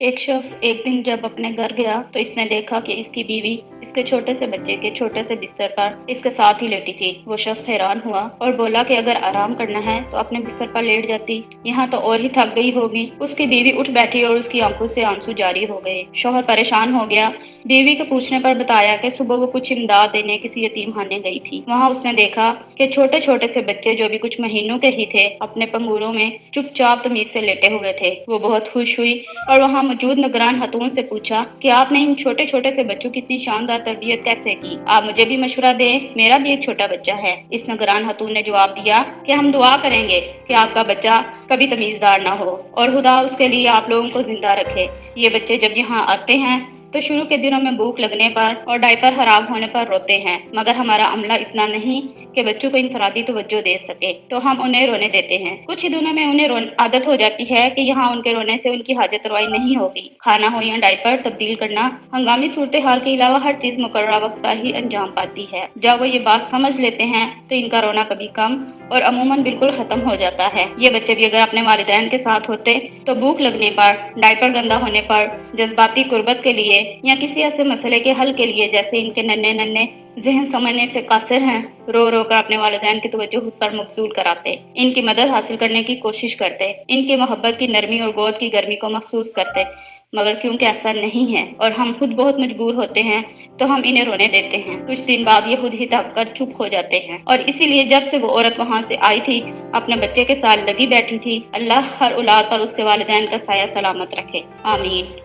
एक शख्स एक दिन जब अपने घर गया तो इसने देखा कि इसकी बीवी इसके छोटे से बच्चे के छोटे से बिस्तर पर इसके साथ ही लेटी थी। वो शख्स हैरान हुआ और बोला कि अगर आराम करना है तो अपने बिस्तर पर लेट जाती, यहाँ तो और ही थक गई होगी। उसकी बीवी उठ बैठी और उसकी आंखों से आंसू जारी हो गए। शौहर परेशान हो गया। बीवी के पूछने पर बताया कि सुबह वो कुछ इमदाद देने किसी यतीम खाने गई थी। वहाँ उसने देखा कि छोटे छोटे से बच्चे जो भी कुछ महीनों के ही थे अपने पंगूरों में चुपचाप तमीज से लेटे हुए थे। वो बहुत खुश हुई और वहाँ मौजूद निगरान खातून से पूछा कि आपने इन छोटे छोटे से बच्चों की इतनी शानदार तरबियत कैसे की? आप मुझे भी मशवरा दें, मेरा भी एक छोटा बच्चा है। इस निगरान खातून ने जवाब दिया कि हम दुआ करेंगे कि आपका बच्चा कभी तमीजदार ना हो और खुदा उसके लिए आप लोगों को जिंदा रखे। ये बच्चे जब यहाँ आते हैं तो शुरू के दिनों में भूख लगने पर और डायपर खराब होने पर रोते हैं, मगर हमारा अमला इतना नहीं कि बच्चों को इंफरादी तवज्जो दे सके, तो हम उन्हें रोने देते हैं। कुछ ही दिनों में उन्हें आदत हो जाती है कि यहाँ उनके रोने से उनकी हाजत रवाई नहीं होगी। खाना हो या डायपर तब्दील करना, हंगामी सूरत हाल के अलावा हर चीज मुकर्ररा वक्त पर ही अंजाम पाती है। जब वो ये बात समझ लेते हैं तो इनका रोना कभी कम और अमूमन बिल्कुल खत्म हो जाता है। ये बच्चे भी अगर अपने वालिदैन के साथ होते तो भूख लगने पर, डायपर गंदा होने पर, जज्बाती कुर्बत के लिए या किसी ऐसे मसले के हल के लिए, जैसे इनके नन्हे नन्हे ज़हन समझने से कासिर हैं, रो रो कर अपने वालिदैन की तवज्जो खुद पर मबजूल कराते, इनकी मदद हासिल करने की कोशिश करते, इनकी मोहब्बत की नरमी और गोद की गर्मी को महसूस करते। मगर क्योंकि ऐसा नहीं है और हम खुद बहुत मजबूर होते हैं तो हम इन्हें रोने देते हैं। कुछ दिन बाद ये खुद ही थक कर चुप हो जाते हैं और इसीलिए जब से वो औरत वहाँ से आई थी अपने बच्चे के साथ लगी बैठी थी। अल्लाह हर औलाद पर उसके वालिदैन का साया सलामत रखे। आमीन।